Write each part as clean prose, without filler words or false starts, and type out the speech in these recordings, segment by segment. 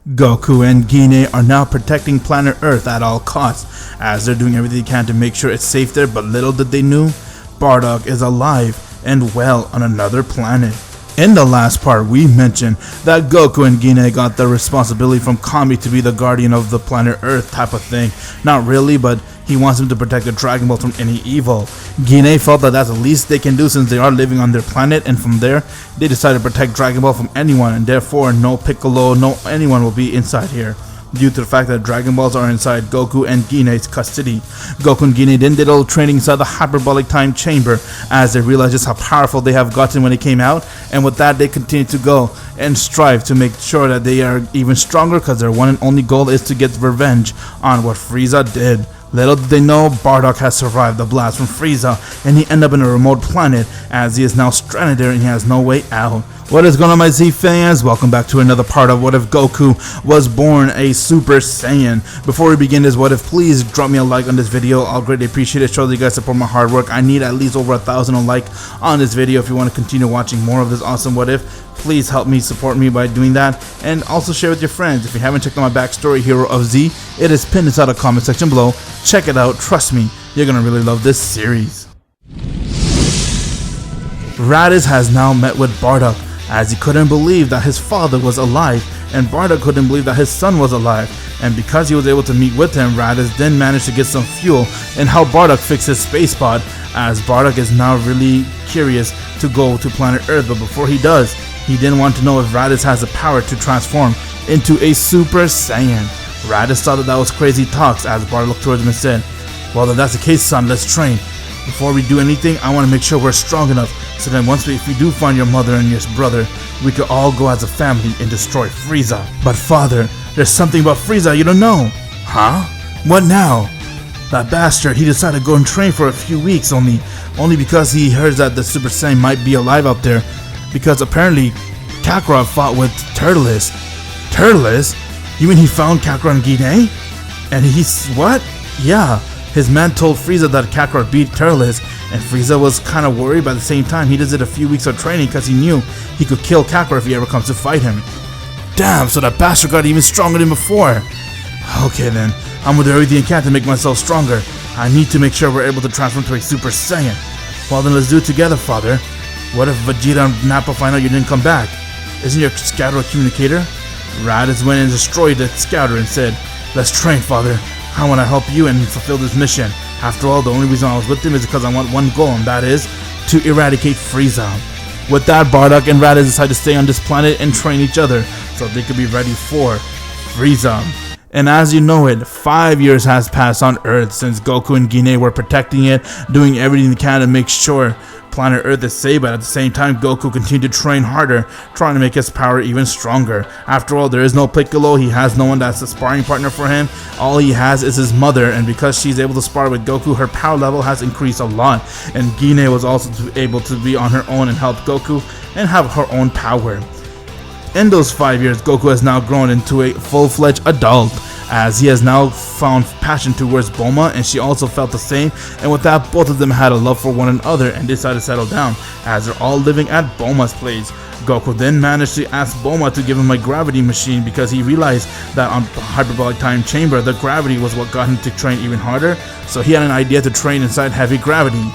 Goku and Gine are now protecting planet Earth at all costs, as they're doing everything they can to make sure it's safe there, but little did they know, Bardock is alive and well on another planet. In the last part, we mentioned that Goku and Gine got the responsibility from Kami to be the guardian of the planet Earth type of thing. Not really, but he wants him to protect the Dragon Ball from any evil. Gine felt that that's the least they can do since they are living on their planet, and from there, they decided to protect Dragon Ball from anyone, and therefore no Piccolo, no anyone will be inside here, due to the fact that Dragon Balls are inside Goku and Gine's custody. Goku and Gine then did a little training inside the hyperbolic time chamber, as they realized just how powerful they have gotten when they came out, and with that they continue to go and strive to make sure that they are even stronger, because their one and only goal is to get revenge on what Frieza did. Little did they know, Bardock has survived the blast from Frieza, and he ended up in a remote planet, as he is now stranded there and he has no way out. What is going on, my Z fans? Welcome back to another part of What If Goku Was Born a Super Saiyan. Before we begin this What If, please drop me a like on this video. I'll greatly appreciate it. Show that you guys support my hard work. I need at least over 1,000 like on this video if you want to continue watching more of this awesome What If. Please help me support me by doing that, and also share with your friends. If you haven't checked out my backstory, Hero of Z, it is pinned inside the comment section below. Check it out. Trust me, you're gonna really love this series. Raditz has now met with Bardock, as he couldn't believe that his father was alive, and Bardock couldn't believe that his son was alive. And because he was able to meet with him, Raditz then managed to get some fuel and help Bardock fix his space pod, as Bardock is now really curious to go to planet Earth. But before he does, he didn't want to know if Raditz has the power to transform into a Super Saiyan. Raditz thought that was crazy talks, as Bardock looked towards him and said, "Well, if that's the case, son, let's train. Before we do anything, I want to make sure we're strong enough, so then if we do find your mother and your brother, we could all go as a family and destroy Frieza." "But father, there's something about Frieza you don't know." "Huh? What now?" "That bastard, he decided to go and train for a few weeks only because he heard that the Super Saiyan might be alive out there, because apparently Kakarot fought with Turles." "Turles? You mean he found Kakarot and Gine? And he's what?" "Yeah. His man told Frieza that Kakarot beat Turles, and Frieza was kind of worried, but at the same time he did a few weeks of training because he knew he could kill Kakarot if he ever comes to fight him." "Damn, so that bastard got even stronger than before." "Okay then, I'm gonna do everything I can to make myself stronger. I need to make sure we're able to transform to a Super Saiyan." "Well then, let's do it together, father. What if Vegeta and Nappa find out you didn't come back? Isn't your scouter a communicator?" Raditz went and destroyed the scouter and said, "Let's train, father. I want to help you and fulfill this mission. After all, the only reason I was with him is because I want one goal, and that is to eradicate Frieza." With that, Bardock and Raditz decided to stay on this planet and train each other so they could be ready for Frieza. And as you know it, 5 years has passed on Earth since Goku and Gine were protecting it, doing everything they can to make sure planet Earth is safe, but at the same time Goku continued to train harder, trying to make his power even stronger. After all, there is no Piccolo, he has no one that's a sparring partner for him. All he has is his mother, and because she's able to spar with Goku, her power level has increased a lot, and Gine was also able to be on her own and help Goku and have her own power. In those 5 years, Goku has now grown into a full-fledged adult, as he has now found passion towards Bulma, and she also felt the same, and with that, both of them had a love for one another and decided to settle down, as they're all living at Bulma's place. Goku then managed to ask Bulma to give him a gravity machine, because he realized that on the hyperbolic time chamber, the gravity was what got him to train even harder, so he had an idea to train inside heavy gravity.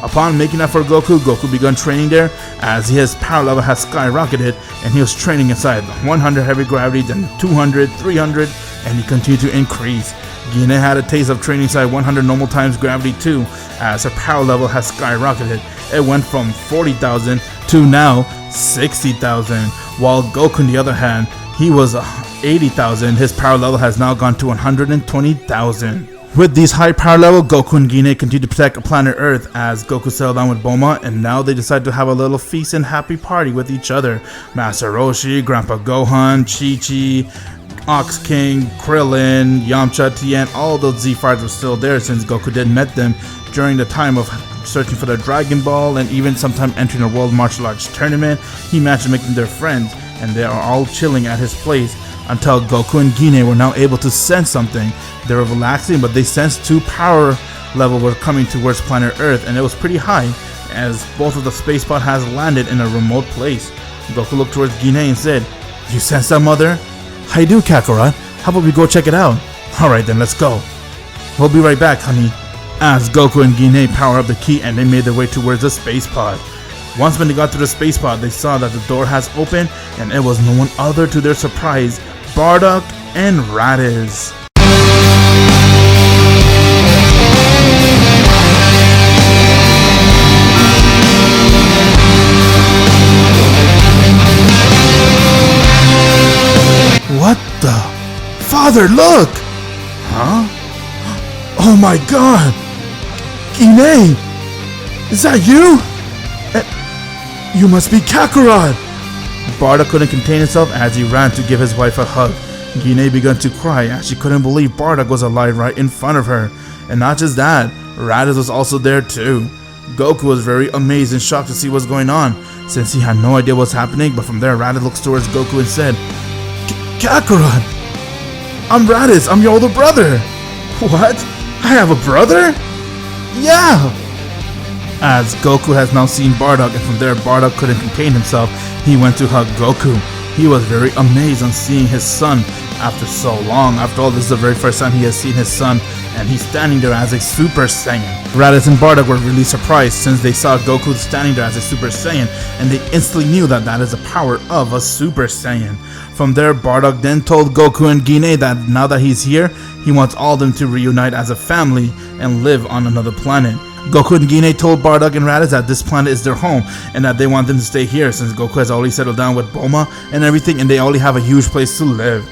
Upon making that for Goku, Goku began training there, as his power level has skyrocketed, and he was training inside 100 heavy gravity, then 200, 300, and he continued to increase. Gine had a taste of training inside 100 normal times gravity too, as her power level has skyrocketed. It went from 40,000 to now 60,000, while Goku on the other hand, he was 80,000, his power level has now gone to 120,000. With these high power level, Goku and Gine continue to protect planet Earth, as Goku settled down with Bulma, and now they decide to have a little feast and happy party with each other. Master Roshi, Grandpa Gohan, Chi-Chi, Ox King, Krillin, Yamcha, Tien, all those Z-Fighters were still there since Goku did met them during the time of searching for the Dragon Ball, and even sometime entering a World Martial Arts tournament. He managed to make them their friends, and they are all chilling at his place until Goku and Gine were now able to sense something. They were relaxing, but they sensed two power levels were coming towards planet Earth, and it was pretty high, as both of the space pod has landed in a remote place. Goku looked towards Gine and said, "You sense that, mother?" How you do, Kakarot? How about we go check it out? Alright then, let's go. We'll be right back, honey. As Goku and Guinea power up the key and they made their way towards the space pod. Once when they got to the space pod, they saw that the door has opened and it was no one other to their surprise, Bardock and Raditz. What the? Father, look! Huh? Oh my god! Guinea! Is that you? You must be Kakarot! Bardock couldn't contain himself as he ran to give his wife a hug. Guinea began to cry as she couldn't believe Bardock was alive right in front of her. And not just that, Raditz was also there too. Goku was very amazed and shocked to see what's going on, since he had no idea what's happening, but from there Raditz looks towards Goku and said, Kakarot! I'm Raditz, I'm your older brother! What? I have a brother? Yeah! As Goku has now seen Bardock, and from there Bardock couldn't contain himself, he went to hug Goku. He was very amazed on seeing his son after so long. After all, this is the very first time he has seen his son, and he's standing there as a Super Saiyan. Raditz and Bardock were really surprised since they saw Goku standing there as a Super Saiyan, and they instantly knew that that is the power of a Super Saiyan. From there, Bardock then told Goku and Guinea that now that he's here, he wants all of them to reunite as a family and live on another planet. Goku and Guinea told Bardock and Raditz that this planet is their home and that they want them to stay here since Goku has already settled down with Bulma and everything, and they already have a huge place to live.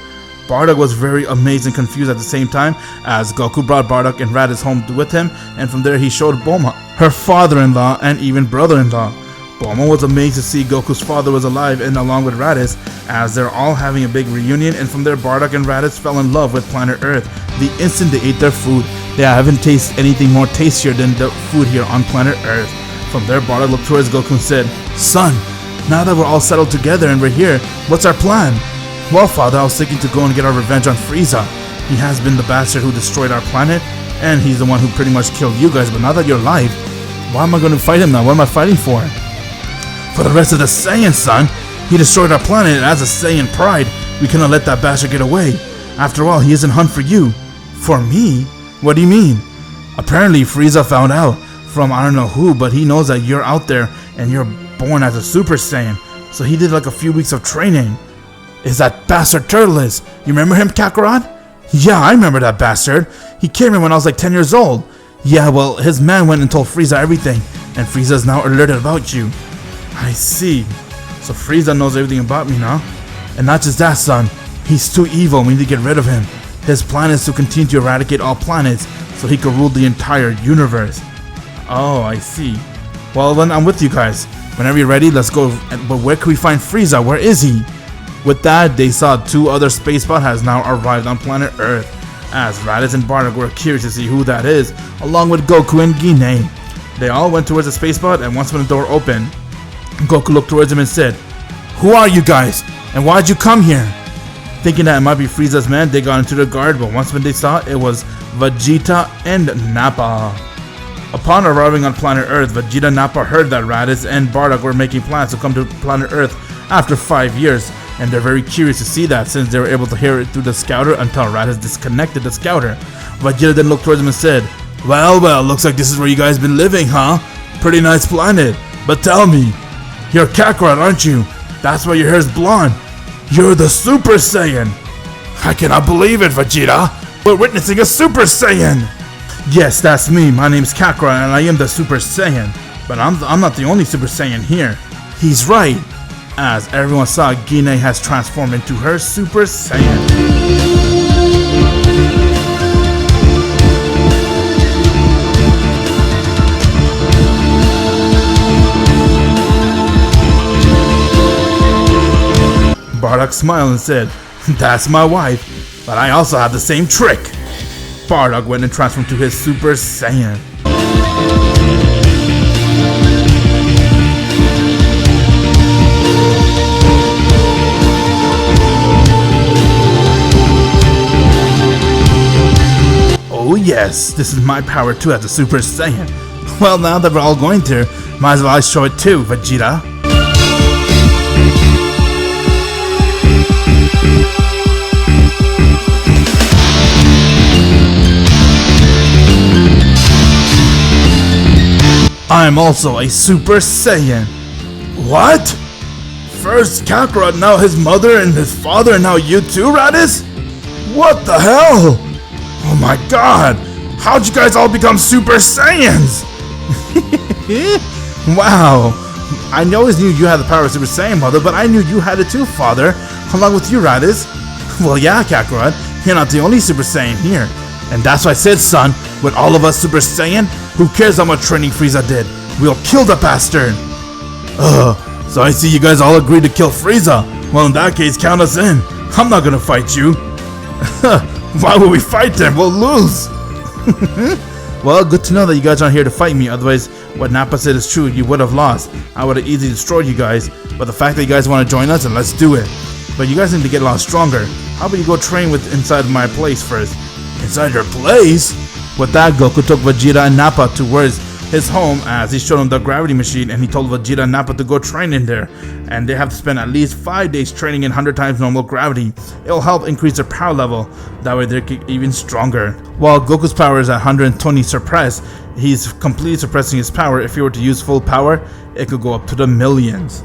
Bardock was very amazed and confused at the same time as Goku brought Bardock and Raditz home with him, and from there he showed Bulma, her father-in-law and even brother-in-law. Bulma was amazed to see Goku's father was alive and along with Raditz as they're all having a big reunion, and from there Bardock and Raditz fell in love with planet Earth the instant they ate their food. They haven't tasted anything more tastier than the food here on planet Earth. From there Bardock looked towards Goku and said, Son, now that we're all settled together and we're here, what's our plan? Well, Father, I was thinking to go and get our revenge on Frieza. He has been the bastard who destroyed our planet, and he's the one who pretty much killed you guys, but now that you're alive, why am I going to fight him now? What am I fighting for? For the rest of the Saiyan, son. He destroyed our planet, and as a Saiyan pride, we cannot let that bastard get away. After all, he isn't hunt for you. For me? What do you mean? Apparently, Frieza found out from I don't know who, but he knows that you're out there and you're born as a Super Saiyan. So he did like a few weeks of training. Is that bastard Turtles? You remember him, Kakarot? Yeah, I remember that bastard. He came in when I was like 10 years old. Yeah, well, his man went and told Frieza everything, and Frieza's now alerted about you. I see. So Frieza knows everything about me now. And not just that, son. He's too evil. We need to get rid of him. His plan is to continue to eradicate all planets so he can rule the entire universe. Oh, I see. Well, then I'm with you guys. Whenever you're ready, let's go. But where can we find Frieza? Where is he? With that, they saw two other spacebots has now arrived on planet Earth. As Raditz and Bardock were curious to see who that is, along with Goku and Guinea. They all went towards the spacebot, and once when the door opened, Goku looked towards him and said, Who are you guys? And why'd you come here? Thinking that it might be Frieza's men, they got into the guard, but once when they saw it was Vegeta and Nappa. Upon arriving on planet Earth, Vegeta and Nappa heard that Raditz and Bardock were making plans to come to planet Earth after 5 years, and they're very curious to see that since they were able to hear it through the scouter until Raditz disconnected the scouter. Vegeta then looked towards him and said, Well, looks like this is where you guys been living, huh? Pretty nice planet. But tell me, you're Kakarot, aren't you? That's why your hair's blonde. You're the Super Saiyan. I cannot believe it, Vegeta. We're witnessing a Super Saiyan. Yes, that's me. My name's Kakarot and I am the Super Saiyan. But I'm not the only Super Saiyan here. He's right. As everyone saw, Guinea has transformed into her Super Saiyan. Bardock smiled and said, That's my wife, but I also have the same trick. Bardock went and transformed to his Super Saiyan. Oh yes, this is my power too as a Super Saiyan. Well, now that we're all going to, might as well I show it too, Vegeta. I am also a Super Saiyan. What? First Kakarot, now his mother and his father, and now you too, Raditz? What the hell? Oh my god! How'd you guys all become Super Saiyans? Wow! I always knew you had the power of Super Saiyan, mother, but I knew you had it too, father. Along with you, Raditz. Well, yeah, Kakarot, you're not the only Super Saiyan here. And that's why I said, son, with all of us Super Saiyan, who cares how much training Frieza did? We'll kill the bastard! So I see you guys all agreed to kill Frieza. Well, in that case, count us in. I'm not gonna fight you. Why would we fight them? We'll lose. Well, good to know that you guys aren't here to fight me. Otherwise, what Nappa said is true. You would have lost. I would have easily destroyed you guys. But the fact that you guys want to join us, and let's do it. But you guys need to get a lot stronger. How about you go train with inside my place first? Inside your place? With that, Goku took Vegeta and Nappa towards his home as he showed him the gravity machine, and he told Vegeta and Nappa to go train in there. And they have to spend at least 5 days training in 100 times normal gravity. It'll help increase their power level. That way they get even stronger. While Goku's power is at 120 suppressed, he's completely suppressing his power. If he were to use full power, it could go up to the millions.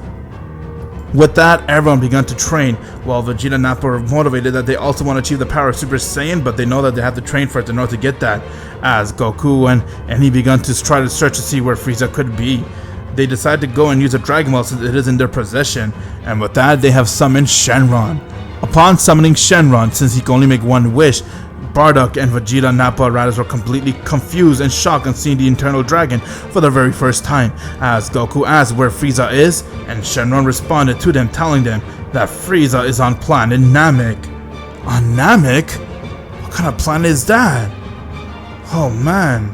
With that, everyone began to train, while Vegeta and Nappa were motivated that they also want to achieve the power of Super Saiyan, but they know that they have to train for it in order to get that. As Goku and he began to try to search to see where Frieza could be. They decide to go and use a Dragon Ball since it is in their possession, and with that, they have summoned Shenron. Upon summoning Shenron, since he can only make one wish, Bardock and Vegeta, Nappa, and Raditz were completely confused and shocked on seeing the Eternal Dragon for the very first time, as Goku asked where Frieza is, and Shenron responded to them telling them that Frieza is on planet Namek. On Namek? What kind of planet is that? Oh man.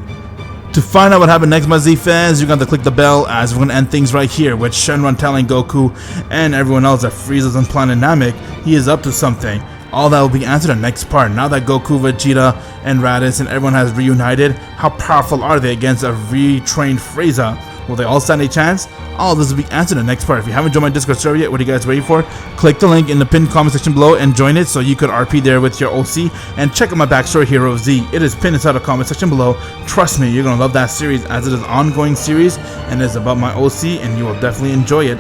To find out what happened next, my Z fans, you're going to click the bell, as we're going to end things right here with Shenron telling Goku and everyone else that Frieza's on planet Namek. He is up to something. All that will be answered in the next part. Now that Goku, Vegeta, and Raditz and everyone has reunited, how powerful are they against a retrained Frieza? Will they all stand a chance? All this will be answered in the next part. If you haven't joined my Discord server yet, what are you guys waiting for? Click the link in the pinned comment section below and join it so you could RP there with your OC. And check out my backstory, Hero of Z. It is pinned inside the comment section below. Trust me, you're going to love that series, as it is an ongoing series and it's about my OC, and you will definitely enjoy it.